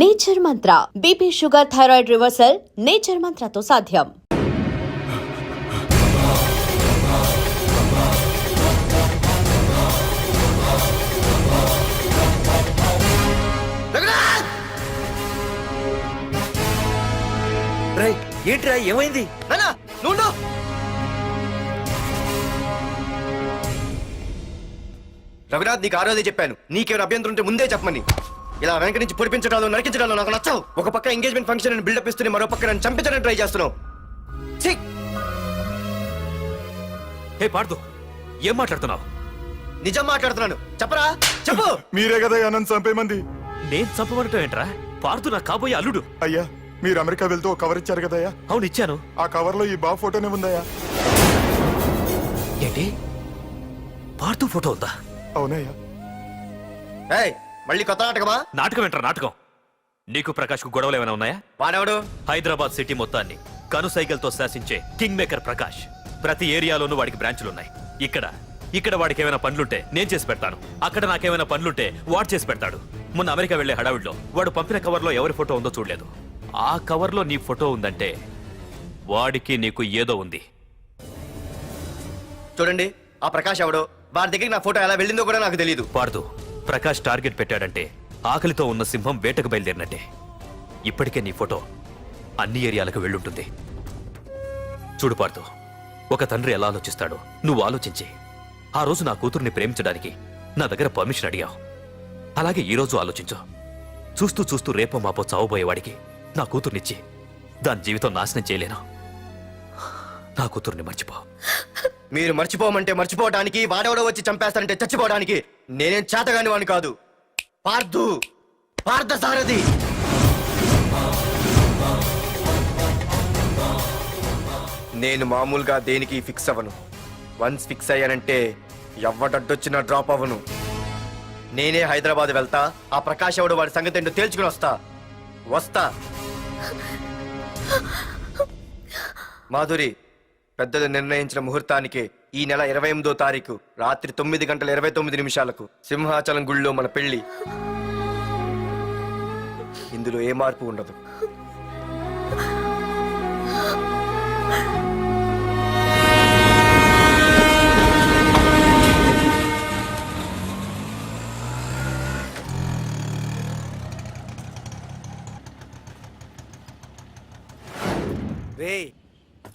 Nature Mantra BP sugar thyroid reversal Nature మంత్రతో సాధ్యం. ఏంట్రా ఏమైంది? రఘునాథ్, నీకు ఆ రోజే చెప్పాను, నీకేమైనా అభ్యంతరం ఉంటే ముందే చెప్పమని. ఇలా వెనక నుంచి పొడిపించడాలు నరికించడాలు నాకు నచ్చవు. ఒక పక్క ఎంగేజ్మెంట్ ఫంక్షన్ అని బిల్డప్ ఇస్తూనే మరో పక్క నన్ను చంపించడానికి ట్రై చేస్తున్నావు. హే పార్దు, ఏం మాట్లాడుతున్నావు? నిజం మాట్లాడుతున్నాను, చెప్పరా చెప్పు. మీరే కదా నన్ను చంపేమంది. నేను చంపబడటం ఏంట్రా? పార్దు నా కాబోయే అల్లుడు. అయ్యా, మీరు అమెరికా వెళ్తూ ఒక కవర్ ఇచ్చారు కదయ్యా. అవును ఇచ్చాను. ఆ కవర్ లో ఈ బాబు ఫోటోనే ఉందయ్యా. ఏంటి, పార్దు ఫోటో ఉందా? అవునయ్యా. మళ్ళీ కొత్త నాటకమా? నాటకం ఏంట్రా నాటకం? నీకు ప్రకాష్ కు గొడవలు ఏమైనా ఉన్నాయా? వాడెవడు? హైదరాబాద్ సిటీ మొత్తాన్ని కను సైకిల్తో శాసించే కింగ్ మేకర్ ప్రకాష్. ప్రతి ఏరియాలోనూ వాడికి బ్రాంచులున్నాయి. ఇక్కడ వాడికి ఏమైనా పనులుంటే నేను చేసి పెడతాను, అక్కడ నాకేమైనా పనులుంటే వాడు చేసి పెడతాడు. మొన్న అమెరికా వెళ్లే హడావిడిలో వాడు పంపిన కవర్లో ఎవరి ఫోటో ఉందో చూడలేదు. ఆ కవర్లో నీ ఫోటో ఉందంటే వాడికి నీకు ఏదో ఉంది. చూడండి, ఆ ప్రకాష్ ఎవడో, వాడి దగ్గరికి నా ఫోటో ఎలా వెళ్ళిందో కూడా నాకు తెలియదు. పార్దు, ప్రకాష్ టార్గెట్ పెట్టాడంటే ఆకలితో ఉన్న సింహం వేటకు బయలుదేరినట్టే. ఇప్పటికే నీ ఫోటో అన్ని ఏరియాలకు వెళ్ళుంటుంది. చూడు పార్దు, ఒక తండ్రి ఎలా ఆలోచిస్తాడో నువ్వు ఆలోచించి ఆ రోజు నా కూతుర్ని ప్రేమించడానికి నా దగ్గర పర్మిషన్ అడిగావు. అలాగే ఈ రోజు ఆలోచించు. చూస్తూ చూస్తూ రేపో మాపో చావబోయేవాడికి నా కూతుర్నిచ్చి దాని జీవితం నాశనం చేయలేను. నా కూతుర్ని మర్చిపో. మీరు మర్చిపోమంటే మర్చిపోవడానికి, వాడెవడో వచ్చి చంపేస్తానంటే చచ్చిపోవడానికి నేనేం చేతగాని వాడిని కాదు. పార్థసారథి. నేను మామూలుగా దేనికి ఫిక్స్ అవ్వను. వన్స్ ఫిక్స్ అయ్యానంటే ఎవ్వడడ్డొచ్చినా డ్రాప్ అవ్వను. నేనే హైదరాబాద్ వెళ్తా, ఆ ప్రకాష్ ఎవడు వాడి సంగతి ఏంటో తేల్చుకుని వస్తా. మాధురి, పెద్దలు నిర్ణయించిన ముహూర్తానికి ఈ నెల 28వ తారీఖు రాత్రి 9:29 సింహాచలం గుళ్ళో మన పెళ్లి. ఇందులో ఏ మార్పు ఉండదు.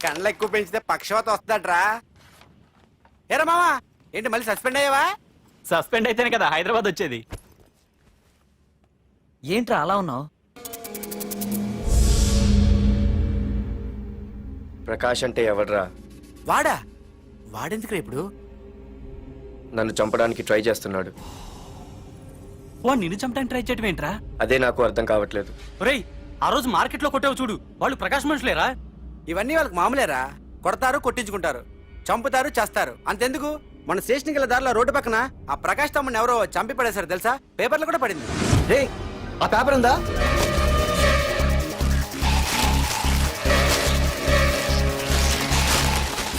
కండ్లు ఎక్కువ పెంచితే పక్షవాత వస్తుందట్రా. ఏరా మామా, ఏంటి మళ్ళీ సస్పెండ్ అయ్యావా? సస్పెండ్ అయితేనే కదా హైదరాబాద్ వచ్చేది. ఏంట్రా అలా ఉన్నావు? ప్రకాష్ అంటే ఎవడ్రా? వాడెందుకురా ఇప్పుడు? నన్ను చంపడానికి ట్రై చేస్తున్నాడు. వాడు నిన్ను చంపడానికి ట్రై చేయడం ఏంట్రా? అదే నాకు అర్థం కావట్లేదు. ఒరేయ్, ఆ రోజు మార్కెట్లో కొట్టావు చూడు, వాళ్ళు ప్రకాష్ మనుషులేరా? ఇవన్నీ వాళ్ళకి మామూలేరా. కొడతారు, కొట్టించుకుంటారు, చంపుతారు, చేస్తారు. అంతెందుకు, మన స్టేషన్కి వెళ్ళే దారిలో రోడ్డు పక్కన ఆ ప్రకాష్ తమ్ముని ఎవరో చంపి పడేశారు తెలుసా? పేపర్లో కూడా పడింది. రే, ఆ పేపర్ ఉందా?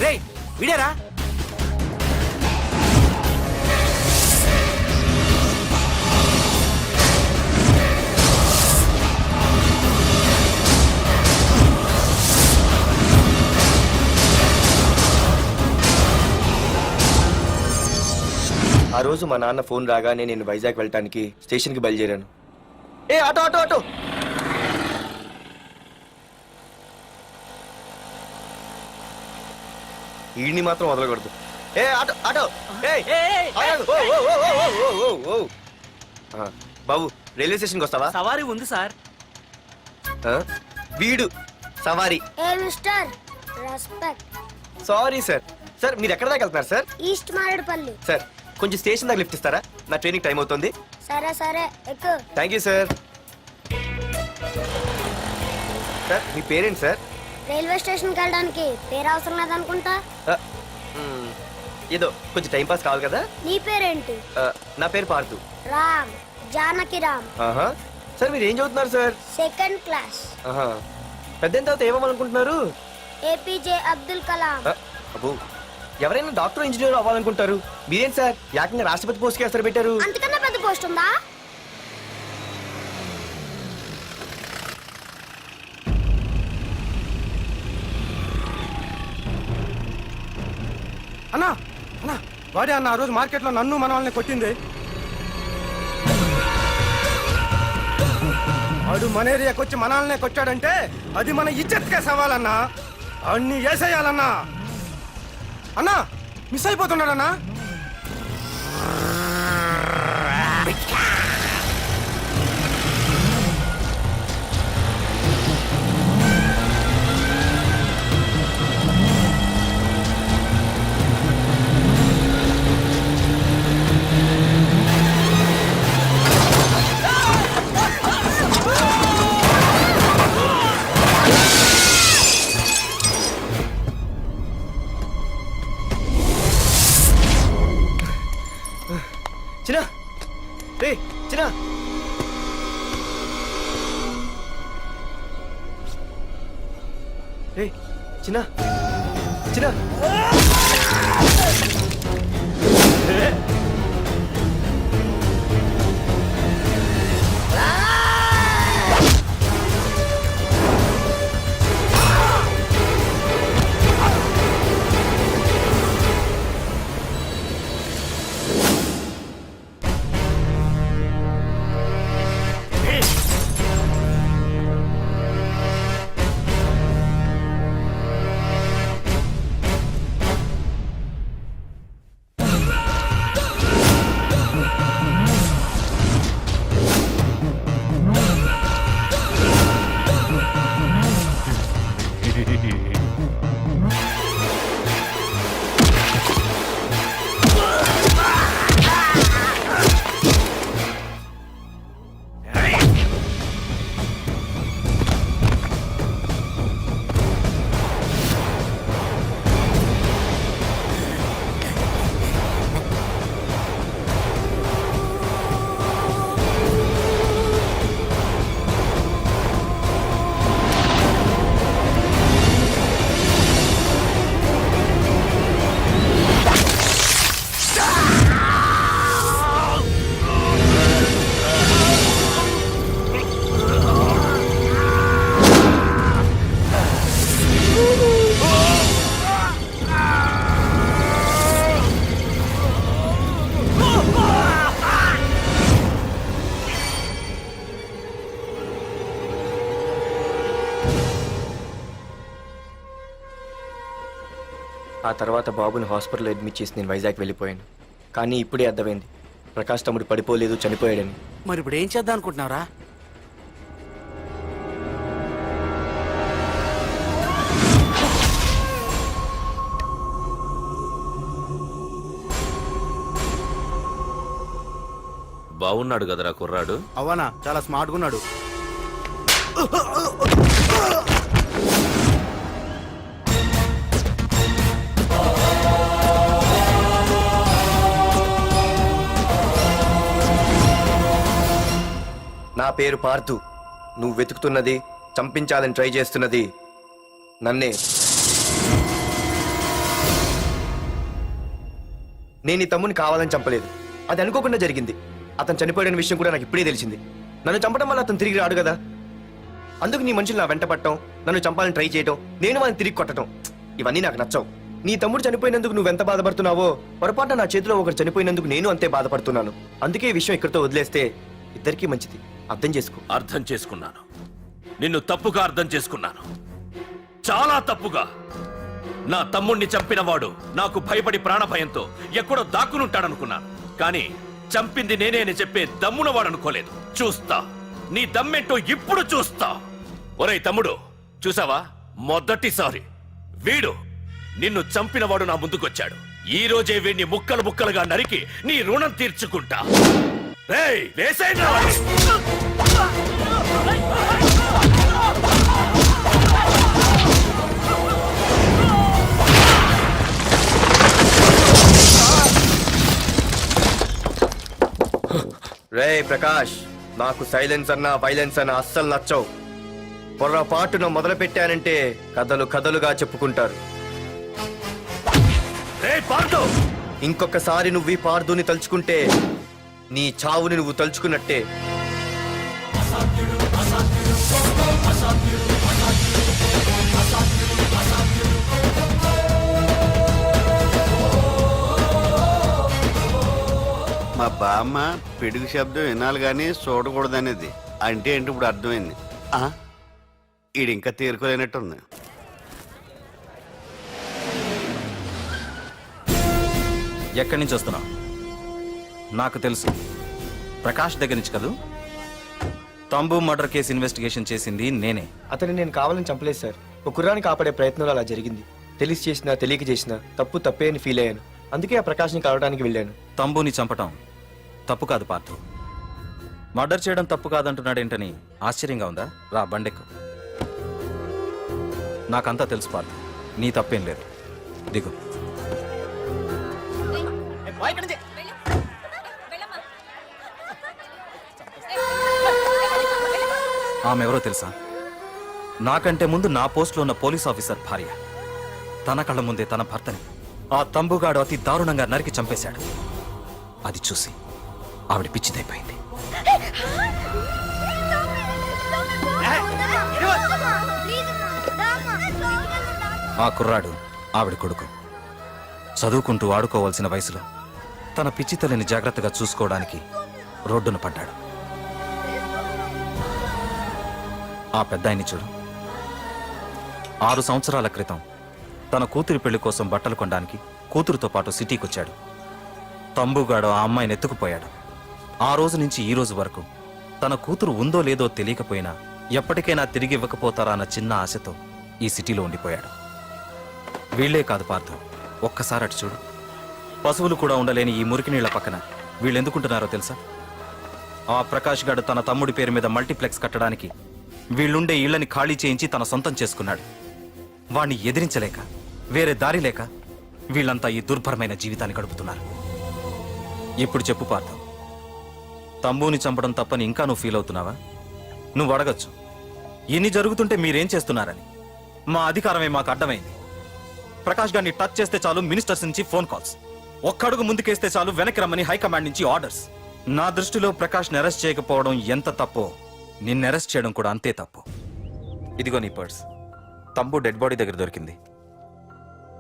రే విడారా? ఆ రోజు మా నాన్న ఫోన్ రాగానే నేను వైజాగ్ వెళ్ళటానికి స్టేషన్కి బయలుదేరాను. Auto auto auto. ఈడిని మాత్రం వదలకూడదు. Auto auto. బాబు, రైల్వే స్టేషన్కి వస్తావా? సవారీ ఉంది సార్. వీడు సవారీ. Sorry sir. సార్, మీరు ఎక్కడ దాకా వెళ్తున్నారు సార్? ఈస్ట్ మారేడుపల్లి. సార్, కొంచెం స్టేషన్ దాకా లిఫ్ట్ ఇస్తారా? నా ట్రైనింగ్ టైం అవుతుంది. సరే సరే, ఎక్కు. Thank you sir. సార్, మీ పేరేంటి సార్? రైల్వే స్టేషన్కి వెళ్ళడానికి పేరు అవసరం లేదనుకుంటా. ఏదో కొంచెం టైం పాస్ కావాలి కదా. నీ పేరేంటి? నా పేరు పార్థు. రామ్, జానకి రామ్. సార్, మీరు ఏం చదువుతున్నారు సార్? Second class. పెద్ద తర్వాత ఏమవ్వాలనుకుంటున్నారు? ఏపీజే అబ్దుల్ కలాం. అబ్బో, ఎవరైనా డాక్టర్ ఇంజనీర్ అవ్వాలనుకుంటారు. మీరేం సార్ ఏకంగా రాష్ట్రపతి పోస్ట్ కి ఎసరు పెట్టారు? అంతకన్నా పెద్ద పోస్ట్ ఉందా? వాడే అన్న ఆ రోజు మార్కెట్లో నన్ను మన వాళ్ళని కొట్టింది. వాడు మన ఏరియాకి వచ్చి మనల్నే కొట్టాడంటే అది మన ఇజ్జత్కే సవాలన్నా. అన్ని వేసేయాలన్నా. అన్నా మిస్ అయిపోతున్నాడన్నా. చిన్న రే చిన్న రే చిన్న చిన్న ఆ తర్వాత బాబుని హాస్పిటల్లో అడ్మిట్ చేసి నేను వైజాగ్ వెళ్ళిపోయాను. కానీ ఇప్పుడే అర్థమైంది ప్రకాష్ తమ్ముడు పడిపోలేదు, చనిపోయాడని. మరి ఇప్పుడు ఏం చేద్దాం అనుకుంటున్నారా? బాగున్నాడు కదరా కుర్రాడు. అవనా చాలా స్మార్ట్గా ఉన్నాడు. నా పేరు పార్థు. నువ్వు వెతుకుతున్నది, చంపించాలని ట్రై చేస్తున్నది నన్నే. నేను ఈ తమ్ముని కావాలని చంపలేదు, అది అనుకోకుండా జరిగింది. అతను చనిపోయిన విషయం కూడా నాకు ఇప్పుడే తెలిసింది. నన్ను చంపడం వల్ల అతను తిరిగి రాడు కదా. అందుకు నీ మనుషులు నా వెంట పట్టడం, నన్ను చంపాలని ట్రై చేయడం, నేను వాళ్ళని తిరిగి కొట్టడం, ఇవన్నీ నాకు నచ్చవు. నీ తమ్ముడు చనిపోయినందుకు నువ్వెంత బాధపడుతున్నావో పొరపాటున నా చేతిలో ఒకరు చనిపోయినందుకు నేను అంతే బాధపడుతున్నాను. అందుకే ఈ విషయం ఇక్కడితో వదిలేస్తే ఇద్దరికీ మంచిది. అర్థం చేసుకో. అర్థం చేసుకున్నాను. నిన్ను తప్పుగా అర్థం చేసుకున్నాను, చాలా తప్పుగా. నా తమ్ముణ్ణి చంపినవాడు నాకు భయపడి ప్రాణభయంతో ఎక్కడో దాక్కునుంటాడనుకున్నాను. కానీ చంపింది నేనే అని చెప్పే దమ్మునవాడనుకోలేదు. చూస్తా, నీ దమ్మెంటో ఇప్పుడు చూస్తా. ఒరేయ్ తమ్ముడు, చూసావా, మొదటిసారి వీడు నిన్ను చంపినవాడు నా ముందుకొచ్చాడు. ఈ రోజే వీడిని ముక్కలు ముక్కలుగా నరికి నీ రుణం తీర్చుకుంటా. రేయ్, వేసేయండిరా వాడిని. రేయ్ ప్రకాష్, నాకు సైలెన్స్ అన్నా వైలెన్స్ అన్నా అస్సలు నచ్చవు. పొర్రపాటున మొదలు పెట్టానంటే కథలు కథలుగా చెప్పుకుంటారు. రేయ్ పార్థు, ఇంకొకసారి నువ్వు ఈ పార్థుని తలుచుకుంటే నీ చావుని నువ్వు తలుచుకున్నట్టే. బామ్మ పిడుగు శబ్దం వినాలి కానీ చూడకూడదనేది. అంటే ఏంటి ఇప్పుడు అర్థమైంది. ఈడు ఇంకా తేరుకోలేనట్టుంది. ఎక్కడి నుంచి వస్తున్నావు? నాకు తెలుసు, ప్రకాష్ దగ్గర నుంచి కదూ. తంబు మర్డర్ కేసు ఇన్వెస్టిగేషన్ చేసింది నేనే. అతన్ని నేను కావాలని చంపలేదు సార్. ఒక కుర్రాన్ని కాపాడే ప్రయత్నంలో అలా జరిగింది. తెలిసి చేసినా తెలియక చేసినా తప్పే అని ఫీల్ అయ్యాను. అందుకే ఆ ప్రకాష్ని కలవడానికి వెళ్ళాను. తంబుని చంపటం తప్పు కాదు పార్థు. మర్డర్ చేయడం తప్పు కాదంటున్నాడేంటని ఆశ్చర్యంగా ఉందా? రా బండెక్కు. నాకంతా తెలుసు పార్థు, నీ తప్పేం లేదు. దిగు. ఆమె ఎవరో తెలుసా? నాకంటే ముందు నా పోస్టులో ఉన్న పోలీస్ ఆఫీసర్ భార్య. తన కళ్ళ ముందే తన భర్తని ఆ తంబుగాడు అతి దారుణంగా నరికి చంపేశాడు. అది చూసి ఆవిడ పిచ్చిదైపోయింది. ఆ కుర్రాడు ఆవిడ కొడుకు. చదువుకుంటూ ఆడుకోవాల్సిన వయసులో తన పిచ్చి తల్లిని జాగ్రత్తగా చూసుకోవడానికి రోడ్డున పడ్డాడు. ఆ పెద్దాయన్ని చూడు. 6 సంవత్సరాల క్రితం తన కూతురి పెళ్లి కోసం బట్టలు కొనడానికి కూతురుతో పాటు సిటీకి వచ్చాడు. తంబుగాడు ఆ అమ్మాయిని ఎత్తుకుపోయాడు. ఆ రోజు నుంచి ఈ రోజు వరకు తన కూతురు ఉందో లేదో తెలియకపోయినా ఎప్పటికైనా తిరిగి ఇవ్వకపోతారా అన్న చిన్న ఆశతో ఈ సిటీలో ఉండిపోయాడు. వీళ్లే కాదు పార్థ, ఒక్కసారి అటు చూడు. పశువులు కూడా ఉండలేని ఈ మురికి నీళ్ల పక్కన వీళ్ళు ఎందుకుంటున్నారో తెలుసా? ఆ ప్రకాష్ గాడు తన తమ్ముడి పేరు మీద మల్టీప్లెక్స్ కట్టడానికి వీళ్ళుండే ఇళ్లని ఖాళీ చేయించి తన సొంతం చేసుకున్నాడు. వాణ్ణి ఎదిరించలేక వేరే దారి లేక వీళ్ళంతా ఈ దుర్భరమైన జీవితాన్ని గడుపుతున్నారు. ఇప్పుడు చెప్పు పార్థ, తంబుని చంపడం తప్పని ఇంకా నువ్వు ఫీల్ అవుతున్నావా? నువ్వు అడగచ్చు, ఇన్ని జరుగుతుంటే మీరేం చేస్తున్నారని. మా అధికారమే మాకు అడ్డమైంది. ప్రకాష్ గారిని టచ్ చేస్తే చాలు మినిస్టర్స్ నుంచి ఫోన్ కాల్స్, ఒక్కడుగు ముందుకేస్తే చాలు వెనక్కి రమ్మని హైకమాండ్ నుంచి ఆర్డర్స్. నా దృష్టిలో ప్రకాష్ని అరెస్ట్ చేయకపోవడం ఎంత తప్పో నిన్ను అరెస్ట్ చేయడం కూడా అంతే తప్పు. ఇదిగో నీ పర్స్. తంబు డెడ్ బాడీ దగ్గర దొరికింది.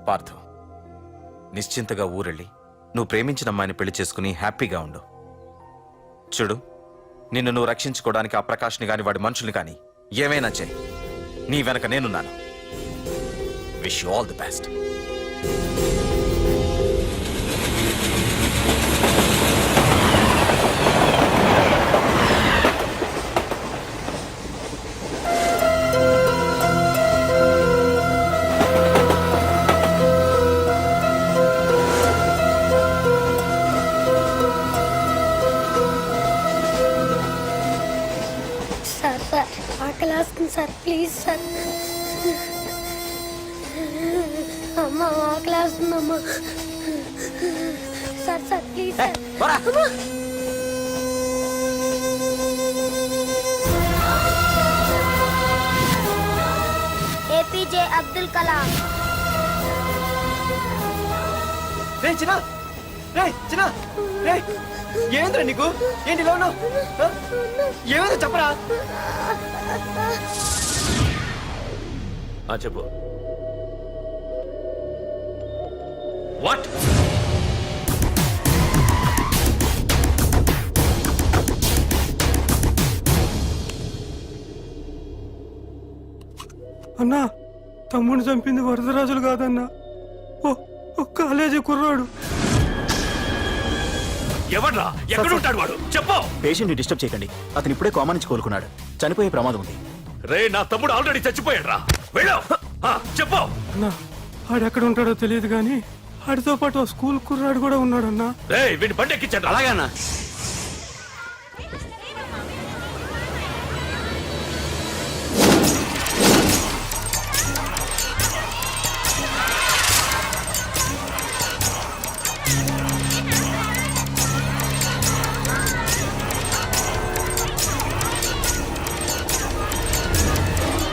పార్థు, నిశ్చింతగా ఊరెళ్ళి నువ్వు ప్రేమించిన అమ్మాయిని పెళ్లి చేసుకుని హ్యాపీగా ఉండు. చూడు, నిన్ను నువ్వు రక్షించుకోవడానికి ఆ ప్రకాష్ని గాని వాడి మనుషుల్ని కానీ ఏమైనా చేయి. నీ వెనక నేనున్నాను. Wish you all the best. Sir ఆకలి వస్తుంది సార్, ప్లీజ్ సార్. అమ్మ ఆకలి వస్తుందమ్మా. Sir please sir. APJ Abdul Kalam. ఏంద్రా నీకు? ఏంటి ఇలా ఉన్నావు? ఏమైందో చెప్పరా? చెప్పు. వాట్? అన్నా, తమ్ముని చంపింది వరదరాజులు కాదన్నా, ఓ కాలేజీ కుర్రాడు. ఎవడ్రా? ఎక్కడుంటాడు వాడు? చెప్పు. పేషెంట్ ని డిస్టర్బ్ చేయకండి. అతను ఇప్పుడే కోమా నుంచి కోలుకున్నాడు. చనిపోయే ప్రమాదం ఉంది. రే, నా తమ్ముడు ఆల్రెడీ చచ్చిపోయాడు రా. వెళ్ళు. చెప్పు. అన్నా, ఆడెక్కడ ఉంటాడో తెలియదు కానీ ఆడితో పాటు స్కూల్ కుర్రాడు కూడా ఉన్నాడన్నా. రే, వీడిని బండి ఎక్కించండి. అలాగే అన్నా.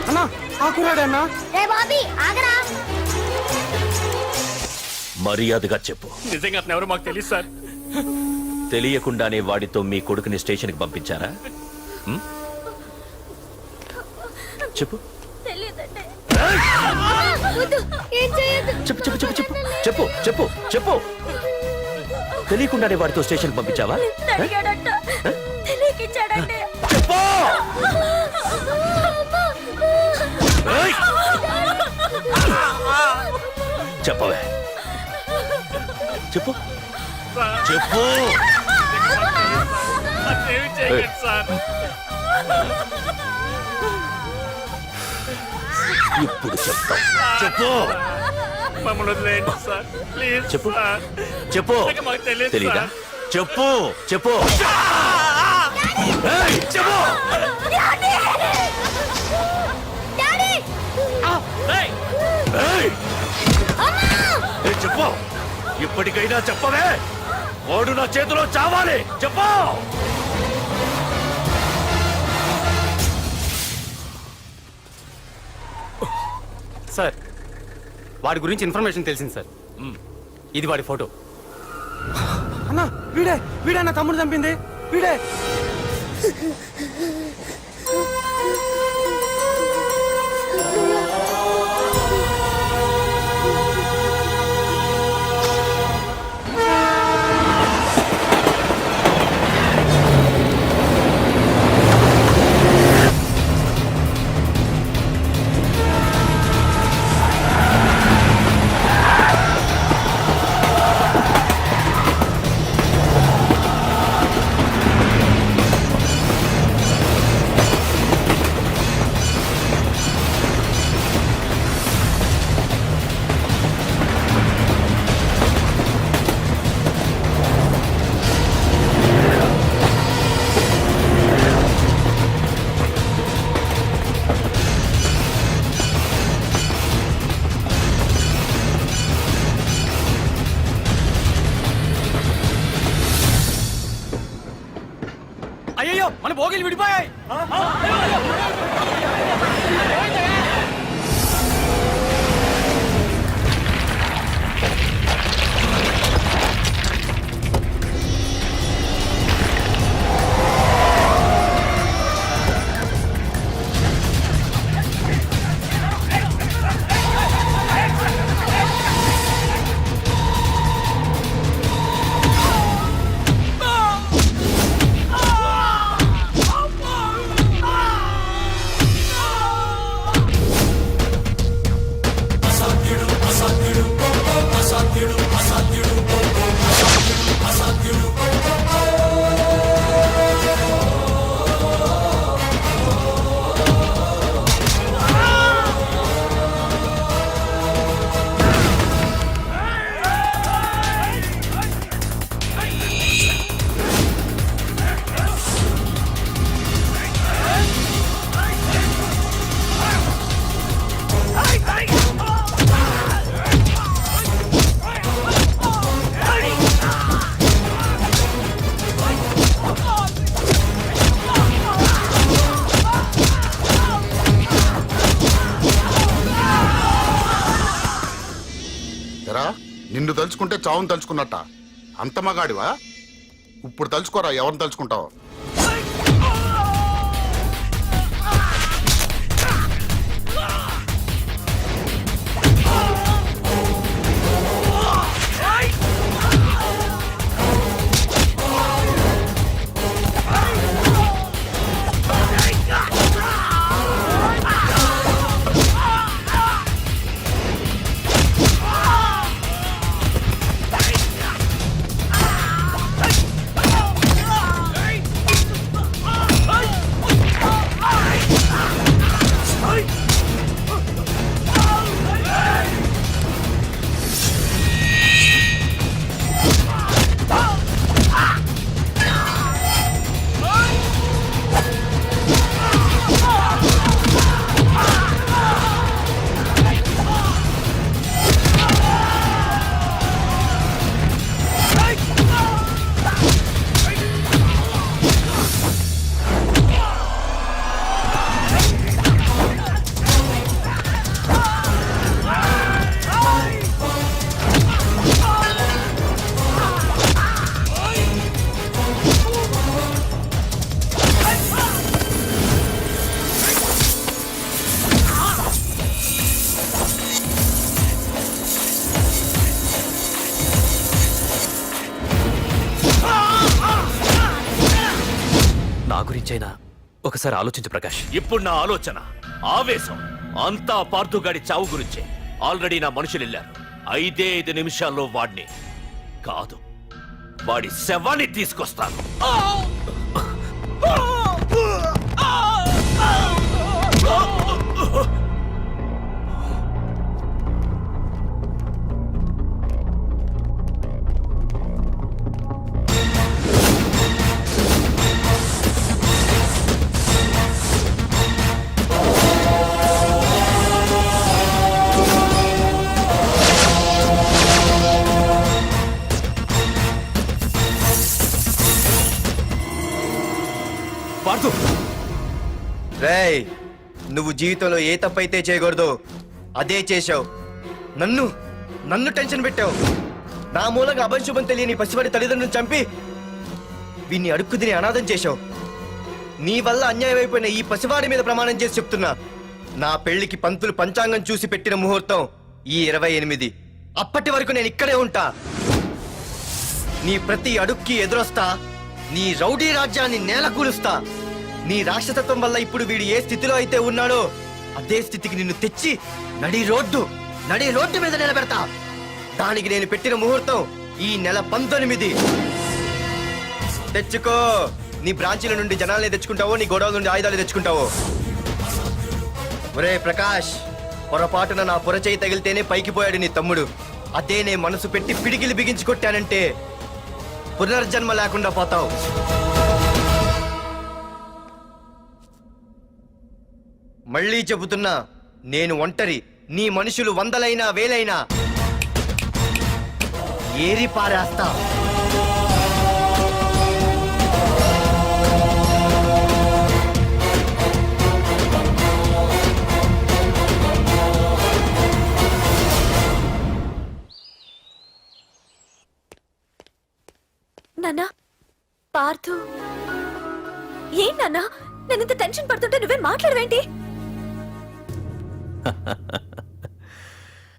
అన్నా, ఆ కుర్రాడన్నా. రే బాబీ ఆగరా. మర్యాదగా చెప్పు. నిజంగా అతను ఎవరు మాకు తెలియదు సార్. తెలియకుండానే వాడితో మీ కొడుకుని స్టేషన్కి పంపించారా? చెప్పు ఏం చేయదు. చెప్పు చెప్పు చెప్పు చెప్పు చెప్పు చెప్పు చెప్పు తెలియకుండానే వాడితో స్టేషన్ పంపించావా అడిగాడంట తెలియకిచ్చాడండి చెప్పు ఏయ్! చెప్పవే చెప్పు చెప్పు ఏయ్! ఇప్పుడు చెప్తా చెప్పు చెప్పు చెప్పు తెలీదా చెప్పు చెప్పు ఏయ్! చెప్పు ఏయ్! ఏయ్, చెప్పు ఇప్పటికైనా చెప్పవే వాడు నా చేతిలో చావాలి చెప్పు సార్ వాడి గురించి ఇన్ఫర్మేషన్ తెలిసింది సార్. ఇది వాడి ఫోటో. అన్నా వీడే నా తమ్ముడు చంపింది వీడే. అయ్యో మన భోగిలు విడిపోయాయి. నిన్ను తలుచుకుంటే చావును తలుచుకున్నట్ట. అంత మగాడివా? ఇప్పుడు తలుచుకోరా ఎవరిని తలుచుకుంటావు. గురించైనా ఒకసారి ఆలోచించు ప్రకాష్. ఇప్పుడు నా ఆలోచన, ఆవేశం అంతా పార్థుగాడి చావు గురించే. ఆల్రెడీ నా మనుషులు వెళ్ళారు. 5 నిమిషాల్లో వాడిని కాదు, వాడి శవాన్ని తీసుకొస్తాను. పార్థు, రేయ్, నువ్వు జీవితంలో ఏ తప్పైతే చేయకూడదో అదే చేశావు. నన్ను టెన్షన్ పెట్టావు. నా మూలంగా అభంశుభం తెలియని పసివాడి తల్లిదండ్రులను చంపి వీన్ని అడుక్కు తిని అనాథం చేశావు. నీ వల్ల అన్యాయం అయిపోయిన ఈ పసివాడి మీద ప్రమాణం చేసి చెప్తున్నా, నా పెళ్లికి పంతులు పంచాంగం చూసి పెట్టిన ముహూర్తం ఈ 28. అప్పటి వరకు నేను ఇక్కడే ఉంటా. నీ ప్రతి అడుక్కి ఎదురొస్తా. నీ రౌడీ రాజ్యాన్ని నేలకూలుస్తా. నీ రాక్షసత్వం వల్ల ఇప్పుడు వీడు ఏ స్థితిలో అయితే ఉన్నాడో అదే స్థితికి నిన్ను తెచ్చి నడి రోడ్డు మీద నిలబెడతా. దానికి నేను పెట్టిన ముహూర్తం ఈ నెల 19. తెచ్చుకో. నీ బ్రాంచీల నుండి జనాల్ని తెచ్చుకుంటావో, నీ గొడవల నుండి ఆయుధాలు తెచ్చుకుంటావో. ఒరే ప్రకాష్, పొరపాటున నా పొరచేయి తగిలితేనే పైకి పోయాడు నీ తమ్ముడు. అదే నే మనసు పెట్టి పిడికిలి బిగించి కొట్టానంటే పునర్జన్మ లేకుండా పోతావు. మళ్ళీ చెబుతున్నా, నేను ఒంటరి. నీ మనుషులు 100లైనా 1000లైనా ఏరి పారేస్తా. నాన్నా, పార్థు ఏం నాన్నా? నేను ఇంత టెన్షన్ పడుతుంటే నువ్వే మాట్లాడవేంటి?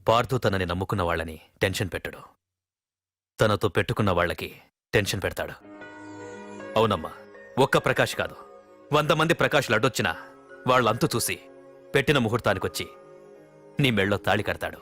పార్థు తనని నమ్ముకున్న వాళ్ళని టెన్షన్ పెట్టడు, తనతో పెట్టుకున్న వాళ్ళకి టెన్షన్ పెడతాడు. అవునమ్మా, ఒక్క ప్రకాష్ కాదు, 100 మంది ప్రకాష్లు అడ్డొచ్చినా వాళ్ళంతు చూసి పెట్టిన ముహూర్తానికొచ్చి నీ మెళ్ళో తాళి కడతాడు.